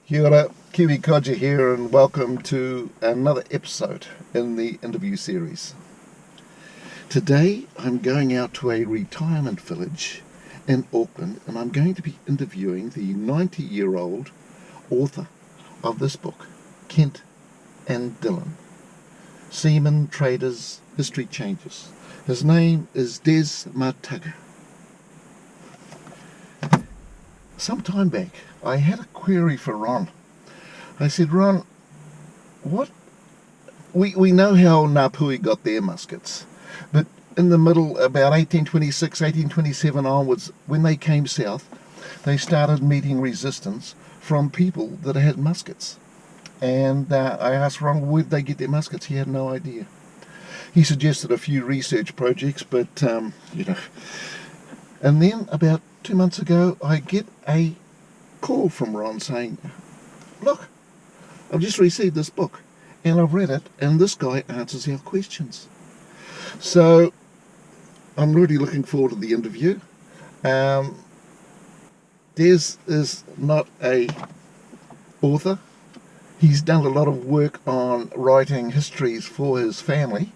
Kia ora, Kiwi Kodja here, and welcome to another episode in the interview series. Today I'm going out to a retirement village in Auckland, and I'm going to be interviewing the 90-year-old author of this book, Kent and Dillon, Seamen, Traders, History Changes. His name is Dez Martin. Some time back, I had a query for Ron. I said, Ron, what we know how Ngāpuhi got their muskets, but in the middle, about 1826, 1827 onwards, when they came south, they started meeting resistance from people that had muskets. And I asked Ron, where did they get their muskets? He had no idea. He suggested a few research projects, but, And then about 2 months ago, I get a call from Ron saying, look, I've just received this book and I've read it, and this guy answers our questions. So I'm really looking forward to the interview. Des is not a author. He's done a lot of work on writing histories for his family,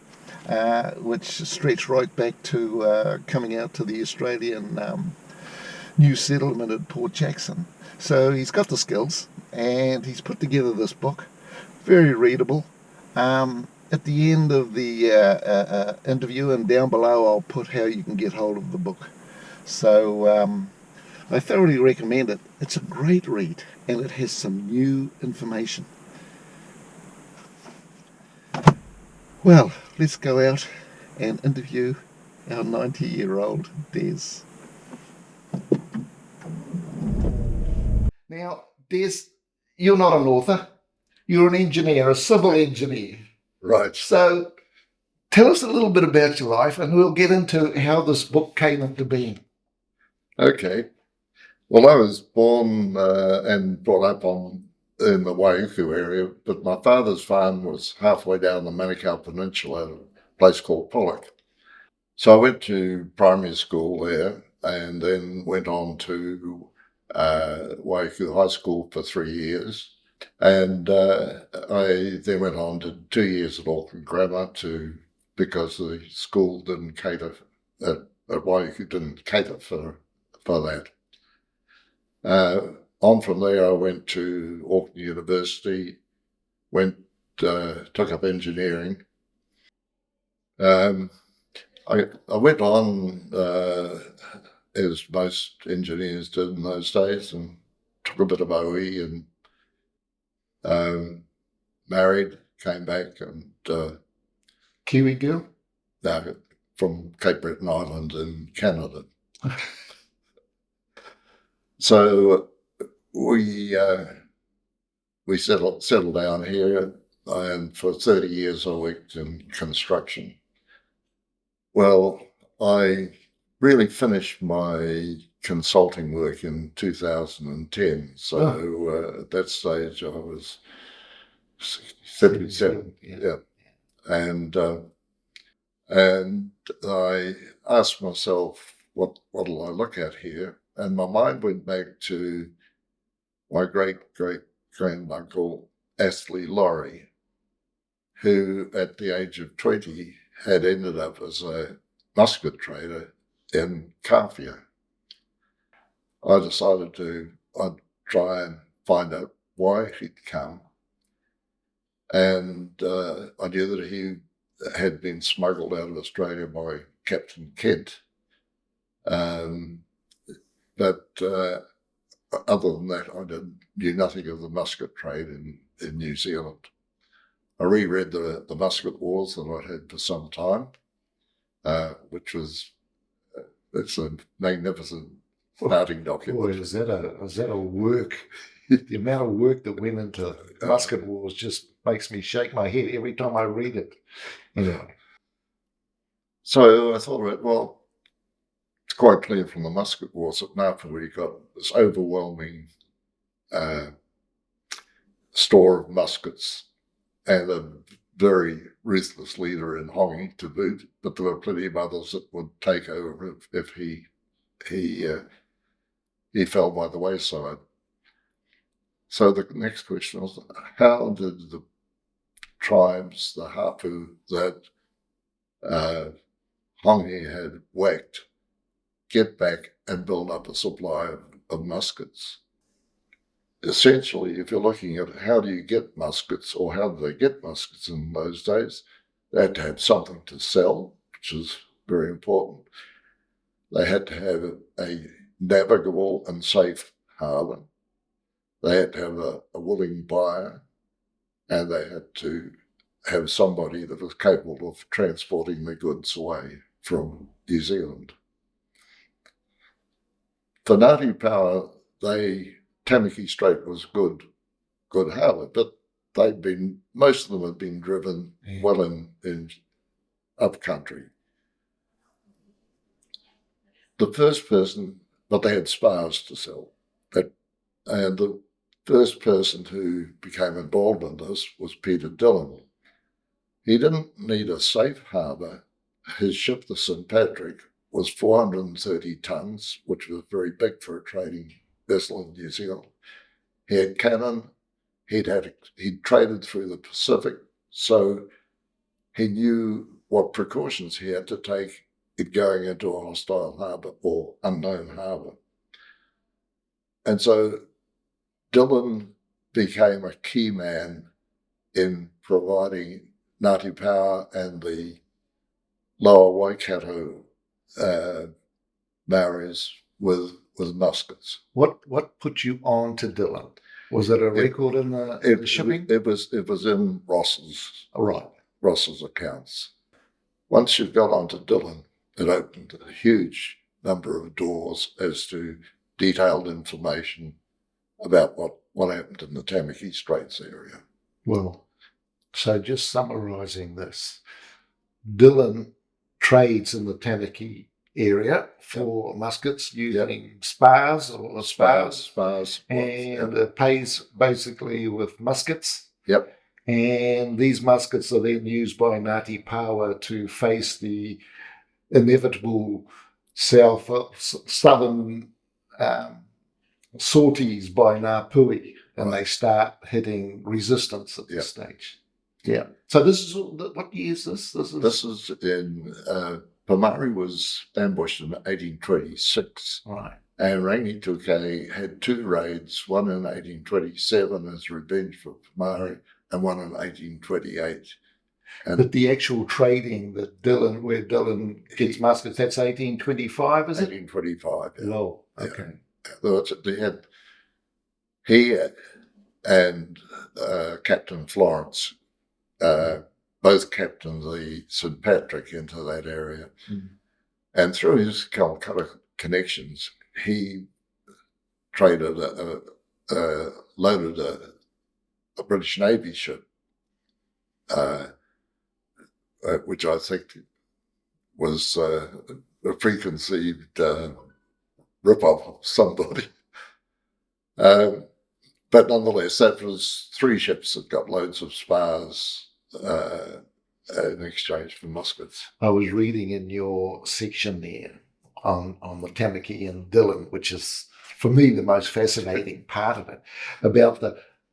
which stretch right back to coming out to the Australian new settlement at Port Jackson. So he's got the skills, and he's put together this book, very readable. At the end of the interview and down below, I'll put how you can get hold of the book. So I thoroughly recommend it. It's a great read, and it has some new information. Well, let's go out and interview our 90-year-old Des. Now, Des, you're not an author. You're an engineer, a civil engineer. Right. So tell us a little bit about your life, and we'll get into how this book came into being. Okay. Well, I was born and brought up in the Waiuku area, but my father's farm was halfway down the Manukau Peninsula at a place called Pollock. So I went to primary school there and then went on to Waiuku High School for 3 years. And I then went on to 2 years at Auckland Grammar because the school didn't cater at Waiuku didn't cater for that. On from there, I went to Auckland University, took up engineering. I went on as most engineers did in those days, and took a bit of OE and married, came back, and Kiwi girl? now from Cape Breton Island in Canada. So we settled down here, and for 30 years I worked in construction. Well, I really finished my consulting work in 2010. So at that stage I was 77. Yeah. And I asked myself, what'll I look at here? And my mind went back to my great-great-granduncle, Astley Laurie, who at the age of 20 had ended up as a musket trader in Kawhia. I decided I'd try and find out why he'd come. And I knew that he had been smuggled out of Australia by Captain Kent. But other than that, I knew nothing of the musket trade in New Zealand. I reread the Musket Wars that I'd had for some time, which was it's a magnificent starting document. Boy, is that a work? The amount of work that went into Musket Wars just makes me shake my head every time I read it. Anyway. So I thought, well, it's quite clear from the Musket Wars that Ngāpuhi got this overwhelming store of muskets and a very ruthless leader in Hongi to boot, but there were plenty of others that would take over if he fell by the wayside. So the next question was, how did the tribes, the hapu that Hongi had whacked, get back and build up a supply of muskets? Essentially, if you're looking at how do you get muskets, or how do they get muskets in those days, they had to have something to sell, which is very important. They had to have a navigable and safe harbour. They had to have a willing buyer, and they had to have somebody that was capable of transporting the goods away from New Zealand. For Ngati Paoa, Tamaki Strait was good harbour, but most of them had been driven well in up country. The first person, but they had spars to sell. And the first person who became involved in this was Peter Dillon. He didn't need a safe harbour. His ship, the St. Patrick, was 430 tons, which was very big for a trading vessel in New Zealand. He had cannon. He'd traded through the Pacific, so he knew what precautions he had to take in going into a hostile harbour or unknown harbour. And so Dillon became a key man in providing Ngati Paoa and the lower Waikato Maoris with muskets. What put you on to Dillon? Was it a record in the shipping? It was in Ross's. Right. Ross's accounts. Once you got onto Dillon, it opened a huge number of doors as to detailed information about what happened in the Tamaki Straits area. Well, so just summarising this, Dillon trades in the Tamaki area for muskets using spars and it pays basically with muskets. Yep. And these muskets are then used by Ngati Paoa to face the inevitable southern sorties by Ngāpuhi, and they start hitting resistance at this stage. Yeah. So this is what year is this? This is in Pomare was ambushed in 1826. Right. And Rangituke had two raids, one in 1827 as revenge for Pomare, and one in 1828. But the actual trading where Dillon gets muskets, that's 1825, is it? 1825. Yeah. Oh, okay. Yeah. He and Captain Florence both captained the St. Patrick into that area. Mm. And through his Calcutta connections, he traded loaded a British Navy ship, which I think was a preconceived rip-off of somebody. But nonetheless, that was 3 ships that got loads of spars in exchange for muskets. I was reading in your section there on the Tamaki and Dillon, which is, for me, the most fascinating part of it, about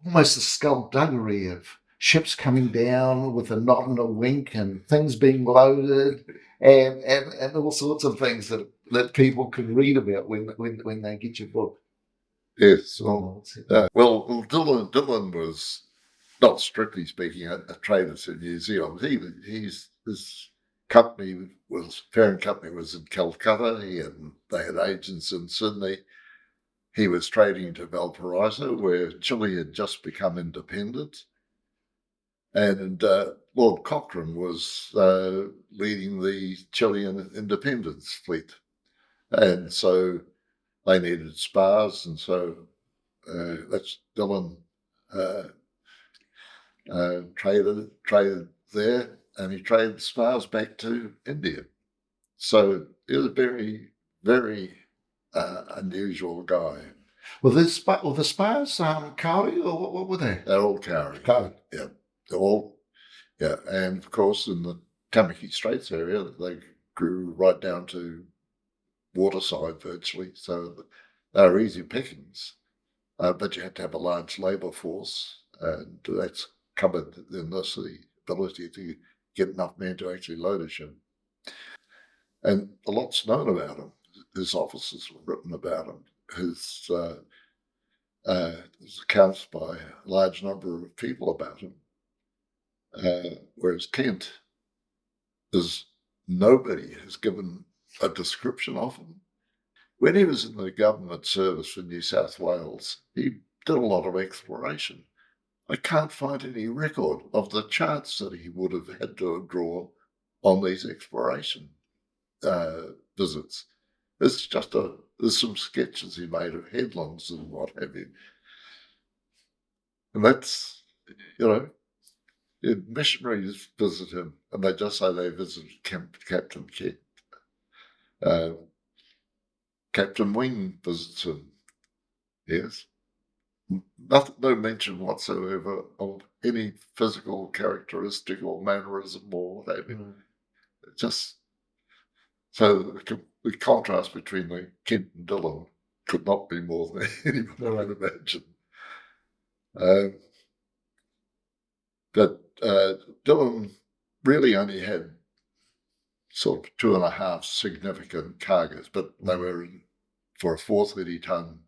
almost the skullduggery of ships coming down with a nod and a wink and things being loaded and all sorts of things that people can read about when they get your book. Yes. Well, Dillon was, not strictly speaking, a trader to New Zealand. His parent company was in Calcutta, and they had agents in Sydney. He was trading to Valparaiso, where Chile had just become independent. And Lord Cochrane was leading the Chilean independence fleet. And so they needed spars, and so that's Dillon traded there, and he traded spars back to India. So he was a very, very unusual guy. Well, the spars kauri, or what were they? They're all kauri. Kauri. Yeah. They're all, yeah. And of course, in the Tamaki Straits area, they grew right down to waterside virtually, so they were easy pickings. but you had to have a large labour force, and that's covered in this, the ability to get enough men to actually load a ship. And a lot's known about him. His officers have written about him. His there's accounts by a large number of people about him. Whereas Kent is, nobody has given a description of him. When he was in the government service for New South Wales, he did a lot of exploration. I can't find any record of the charts that he would have had to have drawn on these exploration visits. It's just there's some sketches he made of headlands and what have you. And that's, missionaries visit him, and they just say they visited Captain Kent. Captain Wing visits him. Yes. No mention whatsoever of any physical characteristic or mannerism or what have you. Just so the contrast between the Kent and Dillon could not be more than anyone could imagine. But Dillon really only had sort of 2.5 significant cargoes, but they were for a 430-ton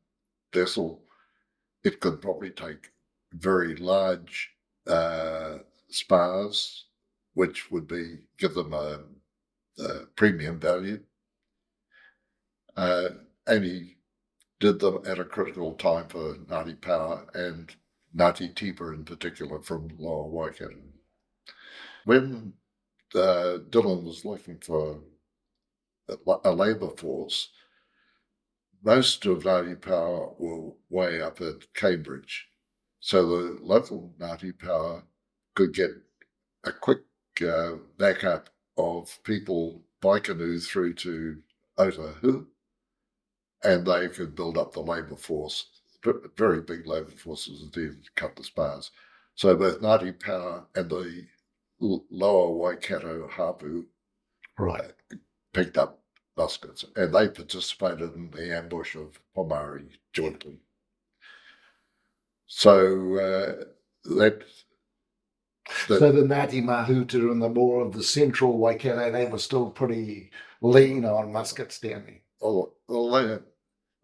vessel. It could probably take very large spars, which would give them a premium value. And he did them at a critical time for Ngati Paoa and Ngati Tipa in particular from Lower Waikato. When Dillon was looking for a labour force, most of Ngati Paoa were way up at Cambridge. So the local Ngati Paoa could get a quick backup of people by canoe through to Otahu, and they could build up the labour force, very big labour forces indeed, to cut the spars. So both Ngati Paoa and the Lower Waikato Hapu picked up muskets, and they participated in the ambush of Pomari jointly. So so the Ngati Mahuta and the more of the central Waikato, they were still pretty lean on muskets down there. Well,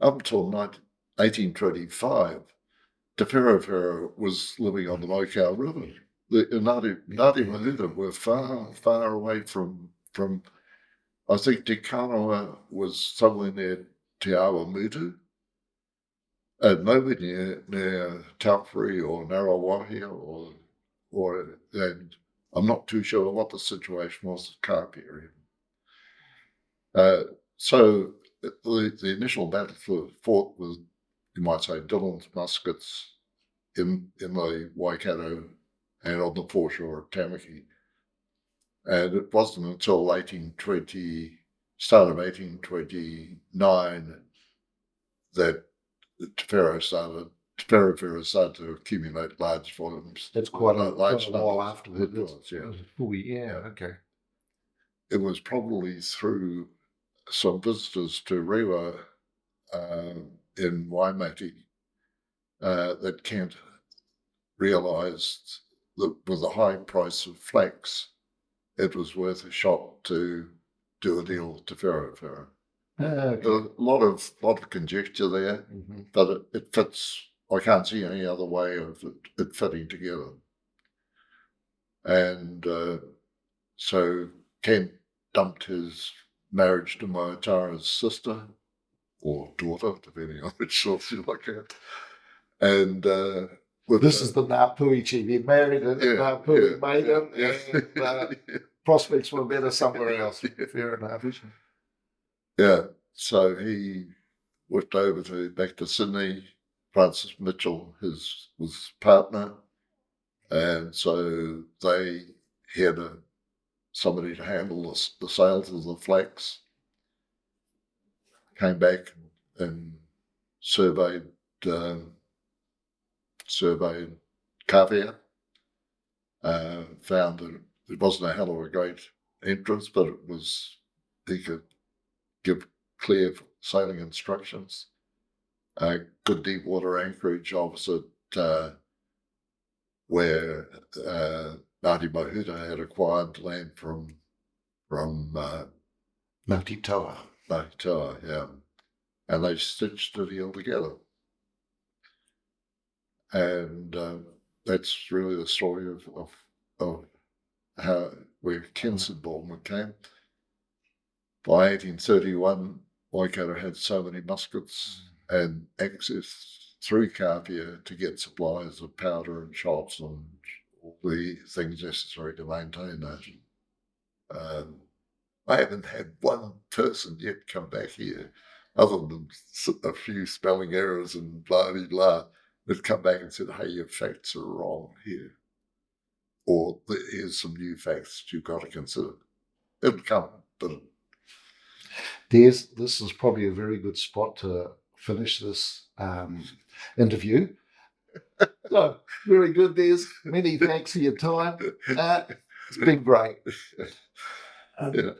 up until 1825, Te Whewhewhero was living on the Mokau River. The Ngati Mahuta were far away from. I think Te Kanawa was somewhere near Te Awa Mutu, and nowhere near Taupuri or Ngarawahia and I'm not too sure what the situation was at Kāpia. So the initial battle fought with, you might say, Dillon's muskets in the Waikato and on the foreshore of Tamaki. And it wasn't until start of 1829 that Te Whewhewhero started to accumulate large volumes. That's quite a while afterwards. It was, yeah. Okay. It was probably through some visitors to Rewa in Waimate that Kent realised that with the high price of flax, it was worth a shot to do a deal with Te Whewhewhero. Okay. A lot of conjecture there, but it fits. I can't see any other way of it fitting together. And so Kent dumped his marriage to Moatara's sister, or daughter, depending on which source you look at. And this is the Ngāpui chief. He married a Ngāpui maiden, and prospects were better somewhere else. Fair enough. Yeah, so he went back to Sydney. Francis Mitchell, was partner, and so they had somebody to handle the sales of the flax. Came back and surveyed Kawhia, found that it wasn't a hell of a great entrance, but he could give clear sailing instructions. good deep water anchorage opposite where Ngati Mahuta had acquired land from Ngati Toa. Mataga, yeah. And they stitched the deal together. And that's really the story of how where Kent and Dillon came. By 1831, Waikato had so many muskets and access through Kapia to get supplies of powder and shots and all the things necessary to maintain that. I haven't had one person yet come back here, other than a few spelling errors and blah blah blah, that come back and said, "Hey, your facts are wrong here," or "Here's some new facts you've got to consider." It'll come, but This is probably a very good spot to finish this interview. So, very good, Dez. Many thanks for your time. It's been great. yeah.